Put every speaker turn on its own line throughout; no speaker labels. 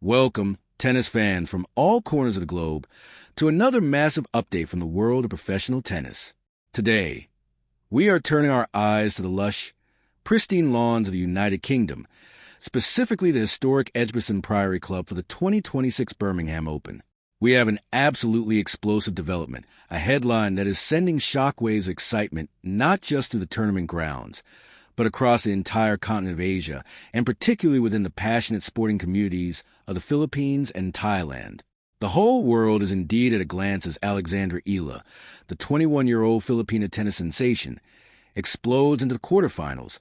Welcome, tennis fans from all corners of the globe, to another massive update from the world of professional tennis. Today, we are turning our eyes to the lush, pristine lawns of the United Kingdom, specifically the historic Edgbaston Priory Club for the 2026 Birmingham Open. We have an absolutely explosive development, a headline that is sending shockwaves of excitement not just through the tournament grounds, but across the entire continent of Asia, and particularly within the passionate sporting communities of the Philippines and Thailand. The whole world is indeed at a glance as Alexandra Eala, the 21-year-old Filipina tennis sensation, explodes into the quarterfinals,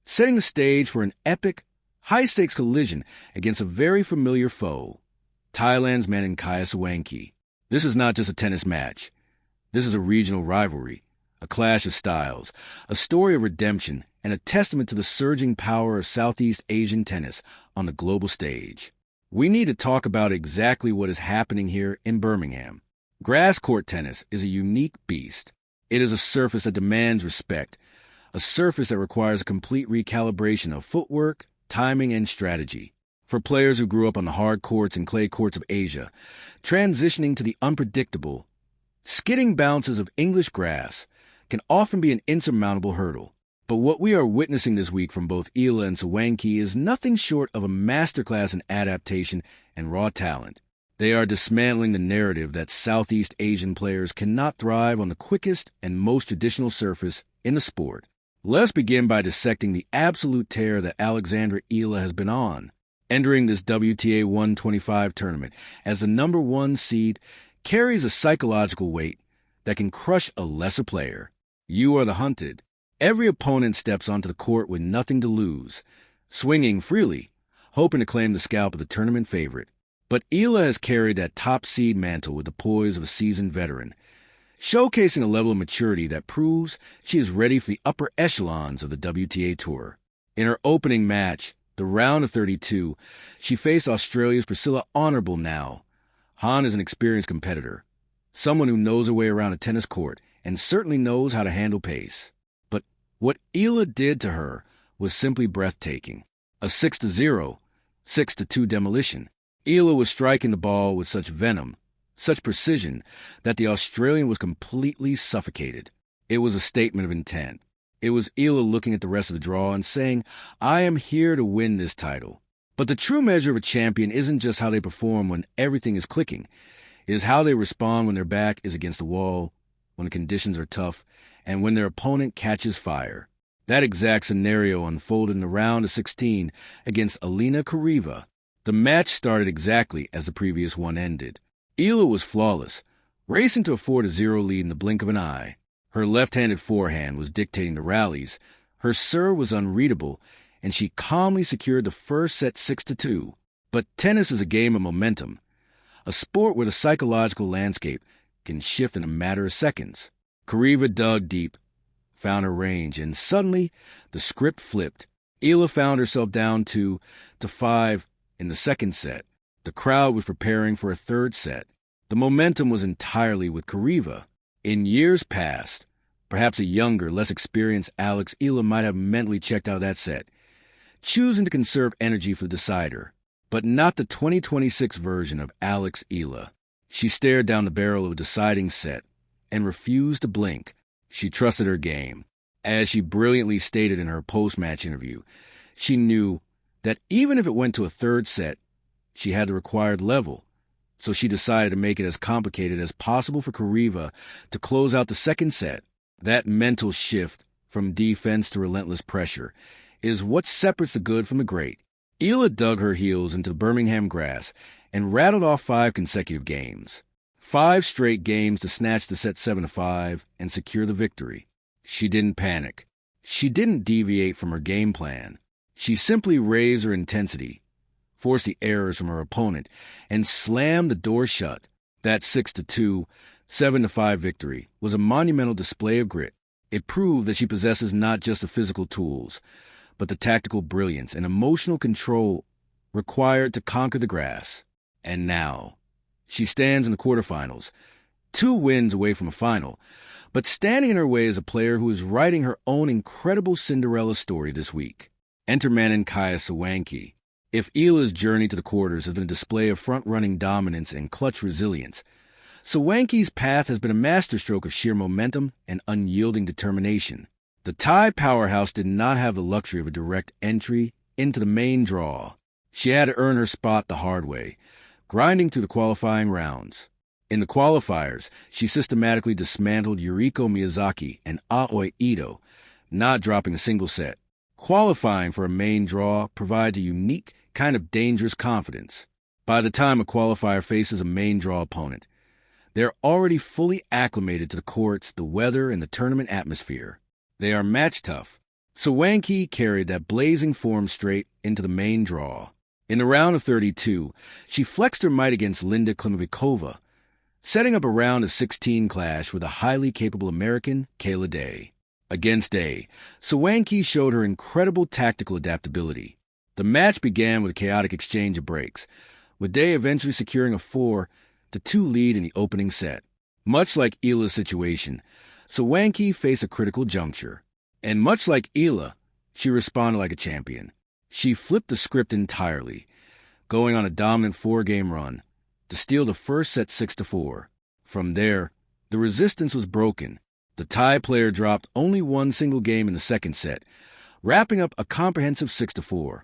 setting the stage for an epic, high-stakes collision against a very familiar foe, Thailand's Mananchaya Sawangkaew. This is not just a tennis match. This is a regional rivalry, a clash of styles, a story of redemption, and a testament to the surging power of Southeast Asian tennis on the global stage. We need to talk about exactly what is happening here in Birmingham. Grass court tennis is a unique beast. It is a surface that demands respect, a surface that requires a complete recalibration of footwork, timing, and strategy. For players who grew up on the hard courts and clay courts of Asia, transitioning to the unpredictable, skidding bounces of English grass can often be an insurmountable hurdle. But what we are witnessing this week from both Eala and Sawangkaew is nothing short of a masterclass in adaptation and raw talent. They are dismantling the narrative that Southeast Asian players cannot thrive on the quickest and most traditional surface in the sport. Let's begin by dissecting the absolute tear that Alexandra Eala has been on, entering this WTA 125 tournament as the number one seed carries a psychological weight that can crush a lesser player. You are the hunted. Every opponent steps onto the court with nothing to lose, swinging freely, hoping to claim the scalp of the tournament favorite. But Eala has carried that top seed mantle with the poise of a seasoned veteran, showcasing a level of maturity that proves she is ready for the upper echelons of the WTA Tour. In her opening match, the round of 32, she faced Australia's Priscilla Honourable now. Han is an experienced competitor, someone who knows her way around a tennis court and certainly knows how to handle pace. What Eala did to her was simply breathtaking. A 6-0, 6-2 demolition. Eala was striking the ball with such venom, such precision, that the Australian was completely suffocated. It was a statement of intent. It was Eala looking at the rest of the draw and saying, "I am here to win this title." But the true measure of a champion isn't just how they perform when everything is clicking. It is how they respond when their back is against the wall, when the conditions are tough, and when their opponent catches fire. That exact scenario unfolded in the round of 16 against Alina Kuriva. The match started exactly as the previous one ended. Eala was flawless, racing to a 4-0 lead in the blink of an eye. Her left-handed forehand was dictating the rallies, her serve was unreadable, and she calmly secured the first set 6-2. But tennis is a game of momentum, a sport where the psychological landscape can shift in a matter of seconds. Kuriva dug deep, found her range, and suddenly the script flipped. Eala found herself down 2-5 in the second set. The crowd was preparing for a third set. The momentum was entirely with Kuriva. In years past, perhaps a younger, less experienced Alex Eala might have mentally checked out that set, choosing to conserve energy for the decider. But not the 2026 version of Alex Eala. She stared down the barrel of a deciding set and refused to blink. She trusted her game. As she brilliantly stated in her post-match interview, she knew that even if it went to a third set, she had the required level. So she decided to make it as complicated as possible for Kuriva to close out the second set. That mental shift from defense to relentless pressure is what separates the good from the great. Eala dug her heels into the Birmingham grass and rattled off 5 consecutive games. 5 straight games to snatch the set 7-5 and secure the victory. She didn't panic. She didn't deviate from her game plan. She simply raised her intensity, forced the errors from her opponent, and slammed the door shut. That 6-2, 7-5 victory was a monumental display of grit. It proved that she possesses not just the physical tools, but the tactical brilliance and emotional control required to conquer the grass. And now, she stands in the quarterfinals, 2 wins away from a final, but standing in her way is a player who is writing her own incredible Cinderella story this week. Enter Mananchaya Sawangkaew. If Eala's journey to the quarters has been a display of front-running dominance and clutch resilience, Sawangkaew's path has been a masterstroke of sheer momentum and unyielding determination. The Thai powerhouse did not have the luxury of a direct entry into the main draw. She had to earn her spot the hard way, grinding through the qualifying rounds. In the qualifiers, she systematically dismantled Yuriko Miyazaki and Aoi Ito, not dropping a single set. Qualifying for a main draw provides a unique kind of dangerous confidence. By the time a qualifier faces a main draw opponent, they're already fully acclimated to the courts, the weather, and the tournament atmosphere. They are match tough. Sawangkaew carried that blazing form straight into the main draw. In the round of 32, she flexed her might against Linda Klimovicova, setting up a round of 16 clash with a highly capable American, Kayla Day. Against Day, Sawangkaew showed her incredible tactical adaptability. The match began with a chaotic exchange of breaks, with Day eventually securing a 4-2 lead in the opening set. Much like Eala's situation, Sawangkaew faced a critical juncture. And much like Eala, she responded like a champion. She flipped the script entirely, going on a dominant 4-game run to steal the first set 6-4. From there, the resistance was broken. The Thai player dropped only one single game in the second set, wrapping up a comprehensive 6-4,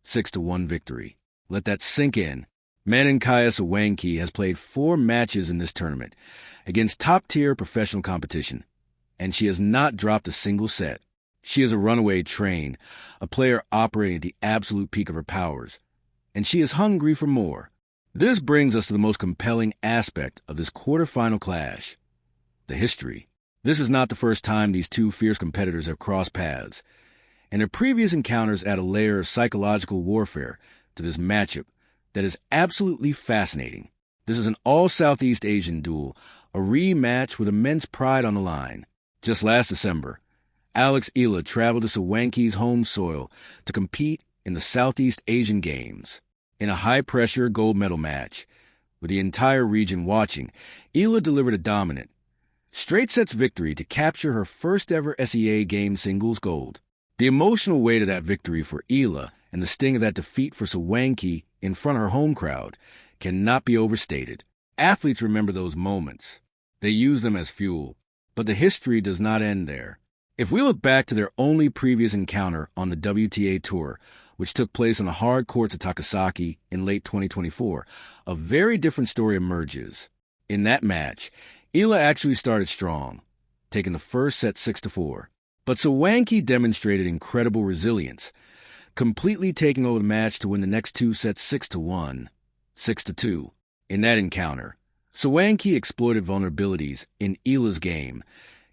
6-1 victory. Let that sink in. Mananchaya Sawangkaew has played 4 matches in this tournament against top-tier professional competition, and she has not dropped a single set. She is a runaway train, a player operating at the absolute peak of her powers, and she is hungry for more. This brings us to the most compelling aspect of this quarterfinal clash, the history. This is not the first time these two fierce competitors have crossed paths, and their previous encounters add a layer of psychological warfare to this matchup that is absolutely fascinating. This is an all-Southeast Asian duel, a rematch with immense pride on the line. Just last December, Alexandra Eala traveled to Sawangkaew's home soil to compete in the Southeast Asian Games. In a high-pressure gold medal match, with the entire region watching, Eala delivered a dominant, straight sets victory to capture her first-ever SEA game singles gold. The emotional weight of that victory for Eala and the sting of that defeat for Sawangkaew in front of her home crowd cannot be overstated. Athletes remember those moments. They use them as fuel. But the history does not end there. If we look back to their only previous encounter on the WTA Tour, which took place on the hard courts of Takasaki in late 2024, a very different story emerges. In that match, Eala actually started strong, taking the first set 6-4. But Sawangkaew demonstrated incredible resilience, completely taking over the match to win the next 2 sets 6-1, 6-2. In that encounter, Sawangkaew exploited vulnerabilities in Eala's game,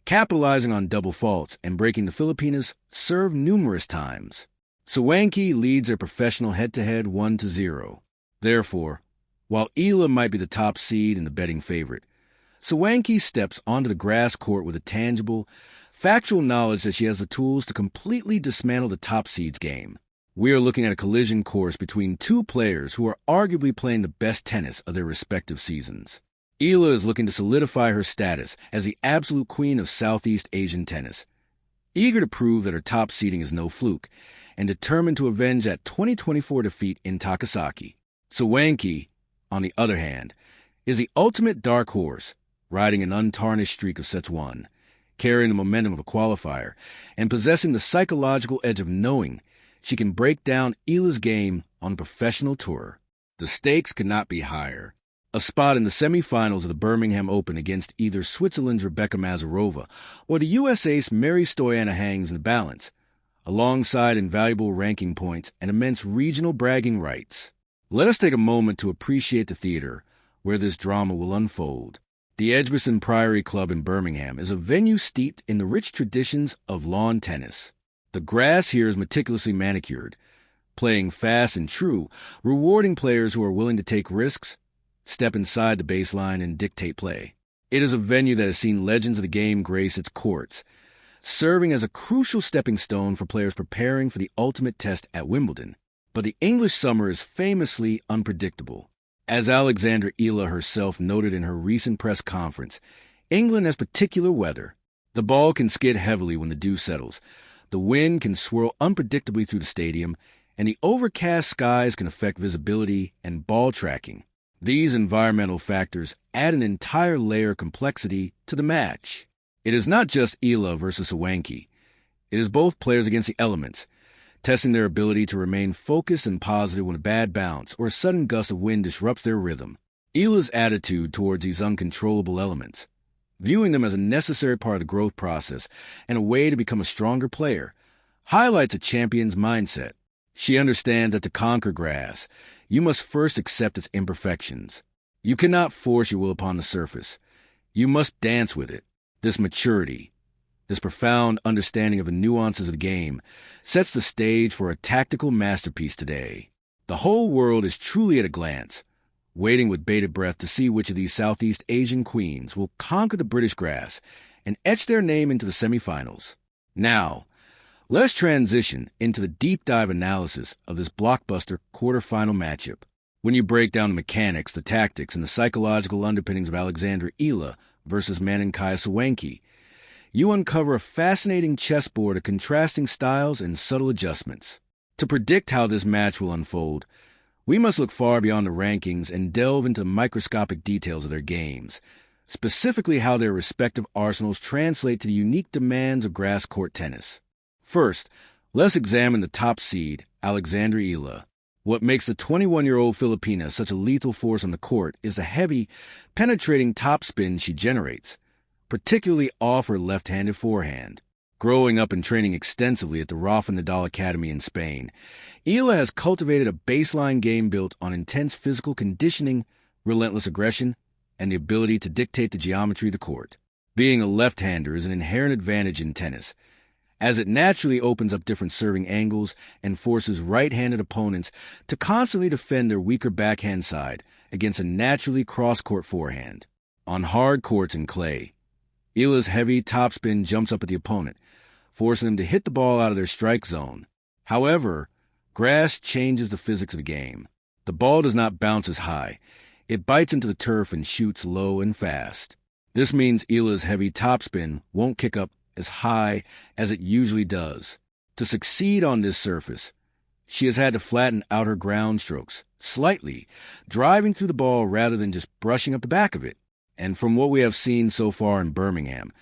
capitalizing on double faults and breaking the Filipinas' serve numerous times. Sawangkaew leads their professional head-to-head 1-0. Therefore, while Eala might be the top seed and the betting favorite, Sawangkaew steps onto the grass court with a tangible, factual knowledge that she has the tools to completely dismantle the top seed's game. We are looking at a collision course between two players who are arguably playing the best tennis of their respective seasons. Eala is looking to solidify her status as the absolute queen of Southeast Asian tennis, eager to prove that her top seeding is no fluke, and determined to avenge that 2024 defeat in Takasaki. Sawangkaew, on the other hand, is the ultimate dark horse, riding an untarnished streak of sets won, carrying the momentum of a qualifier, and possessing the psychological edge of knowing she can break down Eala's game on a professional tour. The stakes could not be higher. A spot in the semifinals of the Birmingham Open against either Switzerland's Rebecca Mazurova or the US ace Mary Stoyana hangs in the balance, alongside invaluable ranking points and immense regional bragging rights. Let us take a moment to appreciate the theater where this drama will unfold. The Edgbaston Priory Club in Birmingham is a venue steeped in the rich traditions of lawn tennis. The grass here is meticulously manicured, playing fast and true, rewarding players who are willing to take risks, step inside the baseline, and dictate play. It is a venue that has seen legends of the game grace its courts, serving as a crucial stepping stone for players preparing for the ultimate test at Wimbledon. But the English summer is famously unpredictable. As Alexandra Eala herself noted in her recent press conference, England has particular weather. The ball can skid heavily when the dew settles. The wind can swirl unpredictably through the stadium, and the overcast skies can affect visibility and ball tracking. These environmental factors add an entire layer of complexity to the match. It is not just Eala versus Sawangkaew. It is both players against the elements, testing their ability to remain focused and positive when a bad bounce or a sudden gust of wind disrupts their rhythm. Eala's attitude towards these uncontrollable elements, viewing them as a necessary part of the growth process and a way to become a stronger player, highlights a champion's mindset. She understands that to conquer grass, you must first accept its imperfections. You cannot force your will upon the surface. You must dance with it. This maturity, this profound understanding of the nuances of the game, sets the stage for a tactical masterpiece today. The whole world is truly at a glance, waiting with bated breath to see which of these Southeast Asian queens will conquer the British grass and etch their name into the semifinals. Now, let's transition into the deep dive analysis of this blockbuster quarterfinal matchup. When you break down the mechanics, the tactics, and the psychological underpinnings of Alexandra Eala versus Mananchaya Sawangkaew, you uncover a fascinating chessboard of contrasting styles and subtle adjustments. To predict how this match will unfold, we must look far beyond the rankings and delve into the microscopic details of their games, specifically how their respective arsenals translate to the unique demands of grass court tennis. First, let's examine the top seed, Alexandra Eala. What makes the 21-year-old Filipina such a lethal force on the court is the heavy, penetrating topspin she generates, particularly off her left-handed forehand. Growing up and training extensively at the Rafa Nadal Academy in Spain, Eala has cultivated a baseline game built on intense physical conditioning, relentless aggression, and the ability to dictate the geometry of the court. Being a left-hander is an inherent advantage in tennis, as it naturally opens up different serving angles and forces right-handed opponents to constantly defend their weaker backhand side against a naturally cross-court forehand. On hard courts and clay, Eala's heavy topspin jumps up at the opponent, forcing them to hit the ball out of their strike zone. However, grass changes the physics of the game. The ball does not bounce as high. It bites into the turf and shoots low and fast. This means Eala's heavy topspin won't kick up as high as it usually does. To succeed on this surface, she has had to flatten out her ground strokes slightly, driving through the ball rather than just brushing up the back of it. And from what we have seen so far in Birmingham,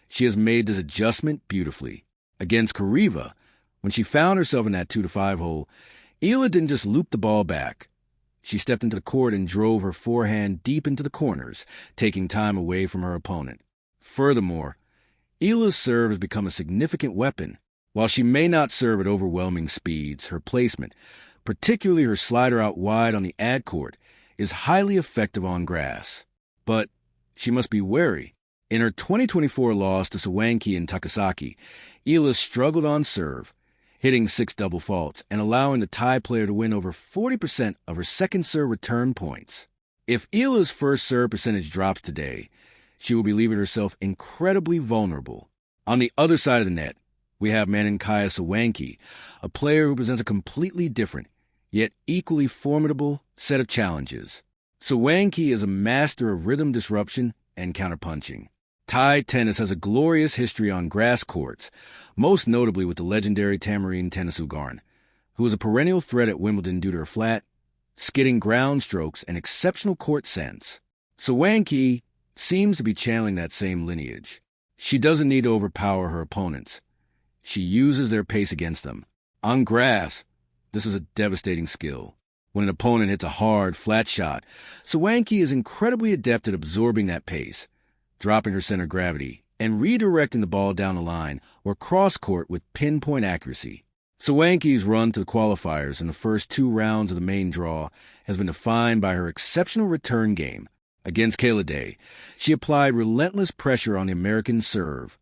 she has made this adjustment beautifully. Against Kariva, when she found herself in that 2-5 hole, Eala didn't just loop the ball back. She stepped into the court and drove her forehand deep into the corners, taking time away from her opponent. Furthermore, Eala's serve has become a significant weapon. While she may not serve at overwhelming speeds, her placement, particularly her slider out wide on the ad court, is highly effective on grass. But she must be wary. In her 2024 loss to Sawangkaew in Takasaki, Eala struggled on serve, hitting 6 double faults and allowing the Thai player to win over 40% of her second serve return points. If Eala's first serve percentage drops today, she will be leaving herself incredibly vulnerable. On the other side of the net, we have Mananchaya Sawangkaew, a player who presents a completely different, yet equally formidable set of challenges. Sawangkaew is a master of rhythm disruption and counterpunching. Thai tennis has a glorious history on grass courts, most notably with the legendary Tamarine Tenisugarn, who was a perennial threat at Wimbledon due to her flat, skidding ground strokes and exceptional court sense. Sawangkaew seems to be channeling that same lineage. She doesn't need to overpower her opponents. She uses their pace against them. On grass, this is a devastating skill. When an opponent hits a hard, flat shot, Sawangkaew is incredibly adept at absorbing that pace, dropping her center of gravity, and redirecting the ball down the line or cross-court with pinpoint accuracy. Sawangkaew's run to the qualifiers in the first 2 rounds of the main draw has been defined by her exceptional return game. Against Kayla Day, she applied relentless pressure on the American serve,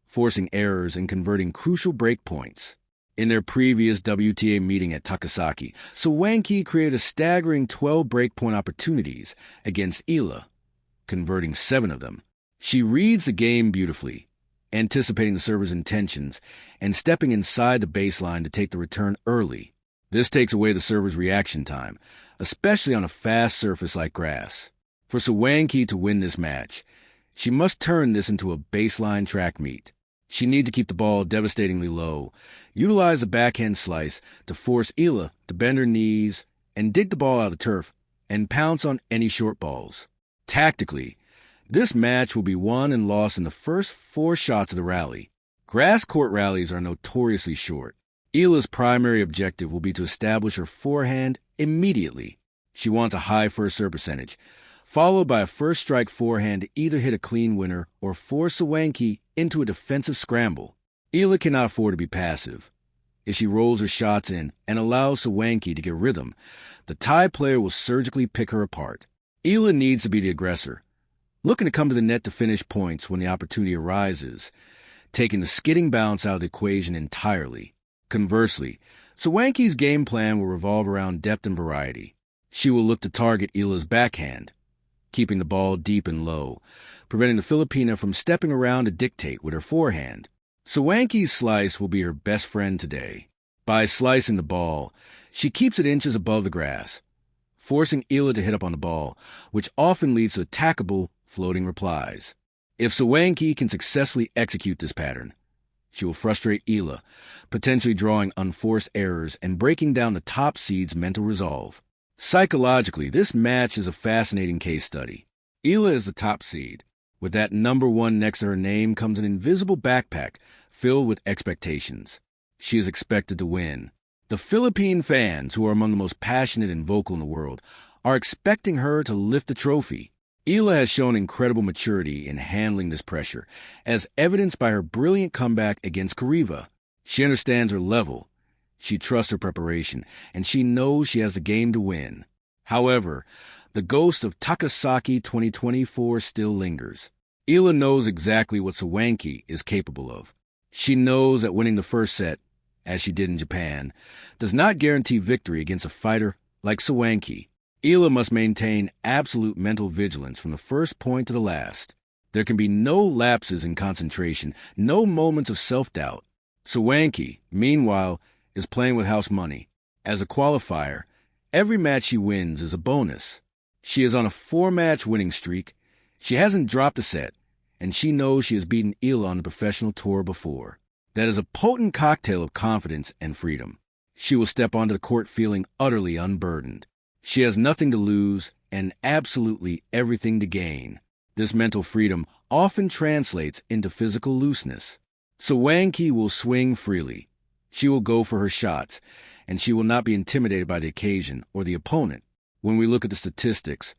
forcing errors and converting crucial break points. In their previous WTA meeting at Takasaki, Sawangkaew created a staggering 12 breakpoint opportunities against Eala, converting 7 of them. She reads the game beautifully, anticipating the server's intentions and stepping inside the baseline to take the return early. This takes away the server's reaction time, especially on a fast surface like grass. For Sawangkaew to win this match, she must turn this into a baseline track meet. She needs to keep the ball devastatingly low, utilize the backhand slice to force Eala to bend her knees and dig the ball out of the turf and pounce on any short balls. Tactically, this match will be won and lost in the first 4 shots of the rally. Grass court rallies are notoriously short. Eala's primary objective will be to establish her forehand immediately. She wants a high first serve percentage, followed by a first strike forehand to either hit a clean winner or force Sawangkaew into a defensive scramble. Eala cannot afford to be passive. If she rolls her shots in and allows Sawangkaew to get rhythm, the Thai player will surgically pick her apart. Eala needs to be the aggressor, looking to come to the net to finish points when the opportunity arises, taking the skidding bounce out of the equation entirely. Conversely, Sawangkaew's game plan will revolve around depth and variety. She will look to target Eala's backhand, keeping the ball deep and low, preventing the Filipina from stepping around to dictate with her forehand. Sawangkaew's slice will be her best friend today. By slicing the ball, she keeps it inches above the grass, forcing Eala to hit up on the ball, which often leads to attackable floating replies. If Sawangkaew can successfully execute this pattern, she will frustrate Eala, potentially drawing unforced errors and breaking down the top seed's mental resolve. Psychologically, this match is a fascinating case study. Eala is the top seed. With that number 1 next to her name comes an invisible backpack filled with expectations. She is expected to win. The Philippine fans, who are among the most passionate and vocal in the world, are expecting her to lift the trophy. Eala has shown incredible maturity in handling this pressure, as evidenced by her brilliant comeback against Kariva. She understands her level. She trusts her preparation, and she knows she has the game to win. However, the ghost of Takasaki 2024 still lingers. Eala knows exactly what Sawangkaew is capable of. She knows that winning the first set, as she did in Japan, does not guarantee victory against a fighter like Sawangkaew. Eala must maintain absolute mental vigilance from the first point to the last. There can be no lapses in concentration, no moments of self-doubt. Sawangkaew, meanwhile, is playing with house money. As a qualifier, every match she wins is a bonus. She is on a 4-match winning streak. She hasn't dropped a set, and she knows she has beaten Eala on the professional tour before. That is a potent cocktail of confidence and freedom. She will step onto the court feeling utterly unburdened. She has nothing to lose and absolutely everything to gain. This mental freedom often translates into physical looseness. Sawangkaew will swing freely. She will go for her shots, and she will not be intimidated by the occasion or the opponent. When we look at the statistics,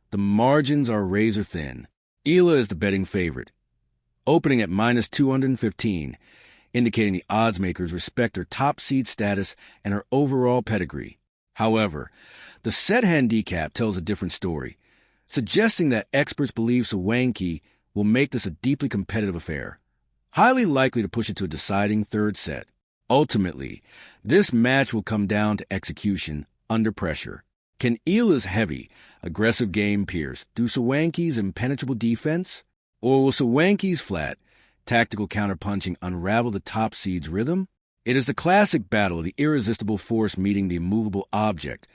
the margins are razor thin. Eala is the betting favorite, opening at minus 215, indicating the odds makers respect her top seed status and her overall pedigree. However, the set handicap tells a different story, suggesting that experts believe Sawangkaew will make this a deeply competitive affair, highly likely to push it to a deciding 3rd set. Ultimately, this match will come down to execution under pressure. Can Eala's heavy, aggressive game pierce through Sawangkaew's impenetrable defense? Or will Sawangkaew's flat, tactical counterpunching unravel the top seed's rhythm? It is the classic battle of the irresistible force meeting the immovable object,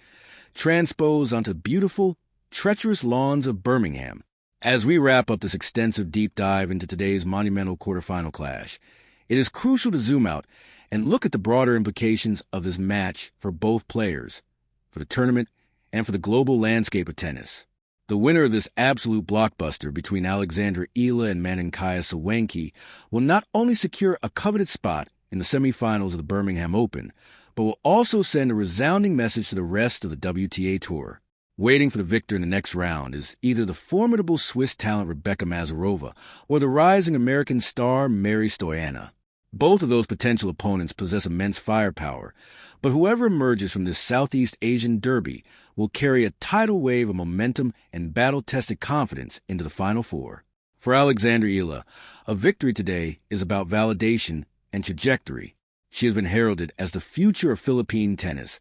transposed onto beautiful, treacherous lawns of Birmingham. As we wrap up this extensive deep dive into today's monumental quarterfinal clash, it is crucial to zoom out and look at the broader implications of this match for both players, for the tournament, and for the global landscape of tennis. The winner of this absolute blockbuster between Alexandra Eala and Mananchaya Sawangkaew will not only secure a coveted spot in the semifinals of the Birmingham Open, but will also send a resounding message to the rest of the WTA Tour. Waiting for the victor in the next round is either the formidable Swiss talent Rebecca Mazurova or the rising American star Mary Stoyana. Both of those potential opponents possess immense firepower, but whoever emerges from this Southeast Asian derby will carry a tidal wave of momentum and battle-tested confidence into the Final Four. For Alexandra Eala, a victory today is about validation and trajectory. She has been heralded as the future of Philippine tennis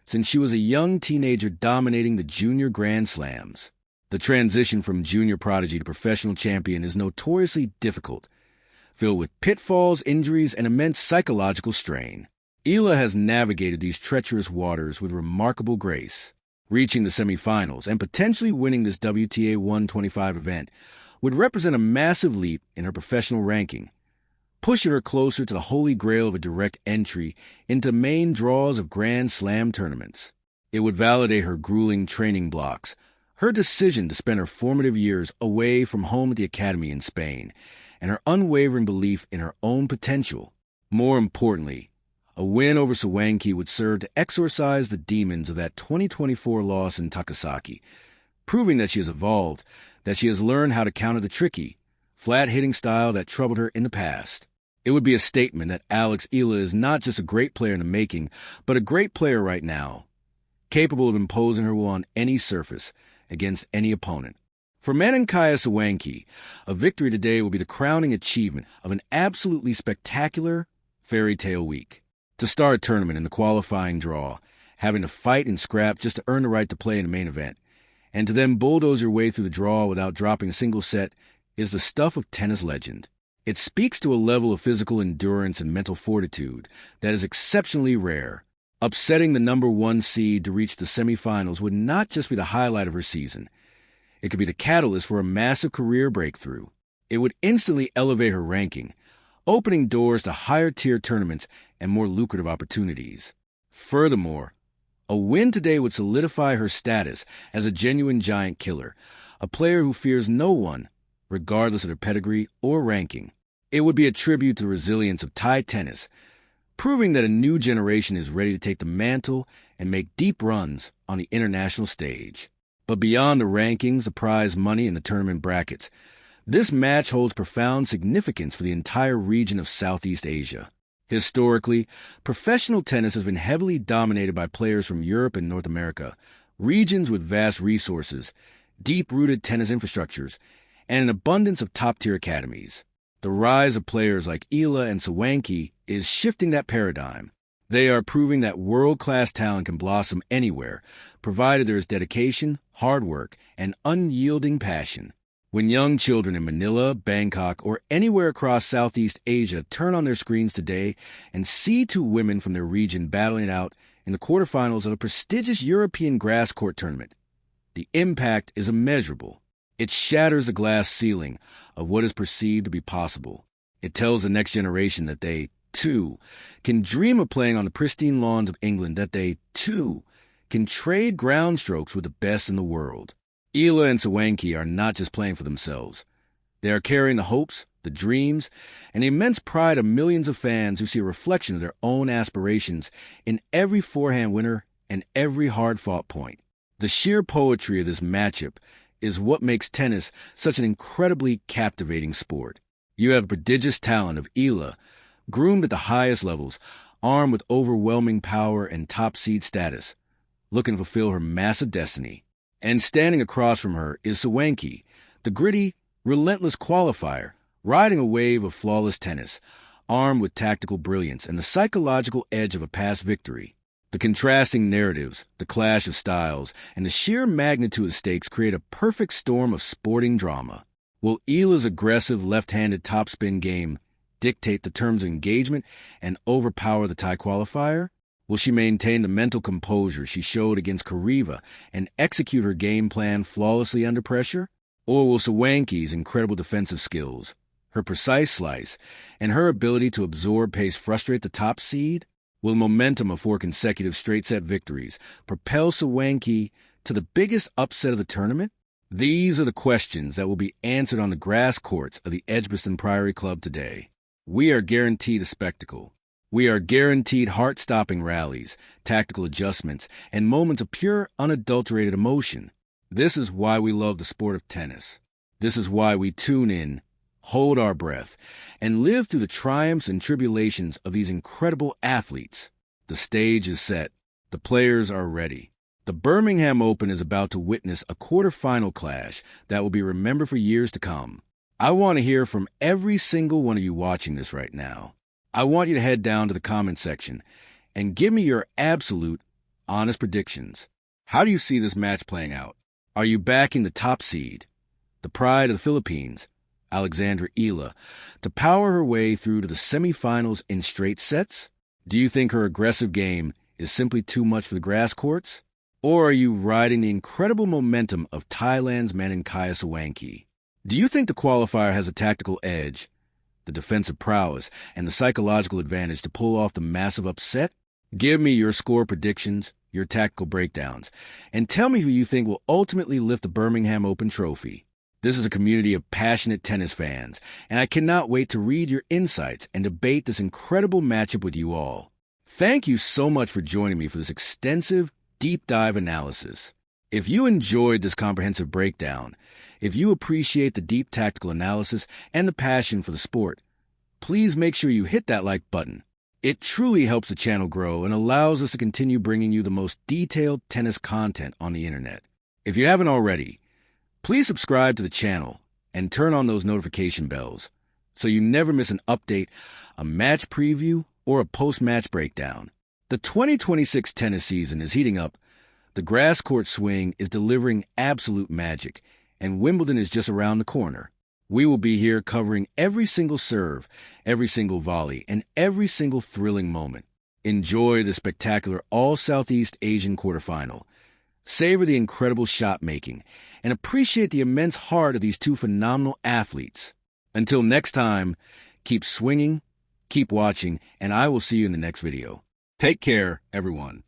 since she was a young teenager dominating the junior Grand Slams. The transition from junior prodigy to professional champion is notoriously difficult, filled with pitfalls, injuries, and immense psychological strain. Eala has navigated these treacherous waters with remarkable grace. Reaching the semifinals and potentially winning this WTA 125 event would represent a massive leap in her professional ranking. pushing her closer to the holy grail of a direct entry into main draws of Grand Slam tournaments. It would validate her grueling training blocks, her decision to spend her formative years away from home at the academy in Spain, and her unwavering belief in her own potential. More importantly, a win over Sawangkaew would serve to exorcise the demons of that 2024 loss in Takasaki, proving that she has evolved, that she has learned how to counter the tricky, flat-hitting style that troubled her in the past. It would be a statement that Alex Eala is not just a great player in the making, but a great player right now, capable of imposing her will on any surface, against any opponent. For Mananchaya Sawangkaew, a victory today will be the crowning achievement of an absolutely spectacular fairy tale week. To start a tournament in the qualifying draw, having to fight and scrap just to earn the right to play in the main event, and to then bulldoze your way through the draw without dropping a single set, is the stuff of tennis legend. It speaks to a level of physical endurance and mental fortitude that is exceptionally rare. Upsetting the number 1 seed to reach the semifinals would not just be the highlight of her season. It could be the catalyst for a massive career breakthrough. It would instantly elevate her ranking, opening doors to higher-tier tournaments and more lucrative opportunities. Furthermore, a win today would solidify her status as a genuine giant killer, a player who fears no one, regardless of their pedigree or ranking. It would be a tribute to the resilience of Thai tennis, proving that a new generation is ready to take the mantle and make deep runs on the international stage. But beyond the rankings, the prize money, and the tournament brackets, this match holds profound significance for the entire region of Southeast Asia. Historically, professional tennis has been heavily dominated by players from Europe and North America, regions with vast resources, deep-rooted tennis infrastructures, and an abundance of top-tier academies. The rise of players like Eala and Sawangkaew is shifting that paradigm. They are proving that world-class talent can blossom anywhere, provided there is dedication, hard work, and unyielding passion. When young children in Manila, Bangkok, or anywhere across Southeast Asia turn on their screens today and see 2 women from their region battling it out in the quarterfinals of a prestigious European grass court tournament, the impact is immeasurable. It shatters the glass ceiling of what is perceived to be possible. It tells the next generation that they, too, can dream of playing on the pristine lawns of England, that they, too, can trade ground strokes with the best in the world. Eala and Sawangkaew are not just playing for themselves. They are carrying the hopes, the dreams, and the immense pride of millions of fans who see a reflection of their own aspirations in every forehand winner and every hard-fought point. The sheer poetry of this matchup is what makes tennis such an incredibly captivating sport. You have prodigious talent of Eala, groomed at the highest levels, armed with overwhelming power and top seed status, looking to fulfill her massive destiny. And standing across from her is Sawangkaew, the gritty, relentless qualifier, riding a wave of flawless tennis, armed with tactical brilliance and the psychological edge of a past victory. The contrasting narratives, the clash of styles, and the sheer magnitude of stakes create a perfect storm of sporting drama. Will Eala's aggressive left-handed topspin game dictate the terms of engagement and overpower the Thai qualifier? Will she maintain the mental composure she showed against Kariva and execute her game plan flawlessly under pressure? Or will Sawangkaew's incredible defensive skills, her precise slice, and her ability to absorb pace frustrate the top seed? Will momentum of 4 consecutive straight-set victories propel Sawangkaew to the biggest upset of the tournament? These are the questions that will be answered on the grass courts of the Edgbaston Priory Club today. We are guaranteed a spectacle. We are guaranteed heart-stopping rallies, tactical adjustments, and moments of pure, unadulterated emotion. This is why we love the sport of tennis. This is why we tune in, hold our breath, and live through the triumphs and tribulations of these incredible athletes. The stage is set. The players are ready. The Birmingham Open is about to witness a quarterfinal clash that will be remembered for years to come. I want to hear from every single one of you watching this right now. I want you to head down to the comment section and give me your absolute, honest predictions. How do you see this match playing out? Are you backing the top seed, the pride of the Philippines, Alexandra Eala, to power her way through to the semifinals in straight sets? Do you think her aggressive game is simply too much for the grass courts? Or are you riding the incredible momentum of Thailand's Mananchaya Sawangkaew? Do you think the qualifier has a tactical edge, the defensive prowess, and the psychological advantage to pull off the massive upset? Give me your score predictions, your tactical breakdowns, and tell me who you think will ultimately lift the Birmingham Open trophy. This is a community of passionate tennis fans, and I cannot wait to read your insights and debate this incredible matchup with you all. Thank you so much for joining me for this extensive, deep dive analysis. If you enjoyed this comprehensive breakdown, if you appreciate the deep tactical analysis and the passion for the sport, please make sure you hit that like button. It truly helps the channel grow and allows us to continue bringing you the most detailed tennis content on the internet. If you haven't already, please subscribe to the channel and turn on those notification bells so you never miss an update, a match preview, or a post-match breakdown. The 2026 tennis season is heating up, the grass court swing is delivering absolute magic, and Wimbledon is just around the corner. We will be here covering every single serve, every single volley, and every single thrilling moment. Enjoy the spectacular All-Southeast Asian quarterfinal. Savor the incredible shot making, and appreciate the immense heart of these two phenomenal athletes. Until next time, keep swinging, keep watching, and I will see you in the next video. Take care, everyone.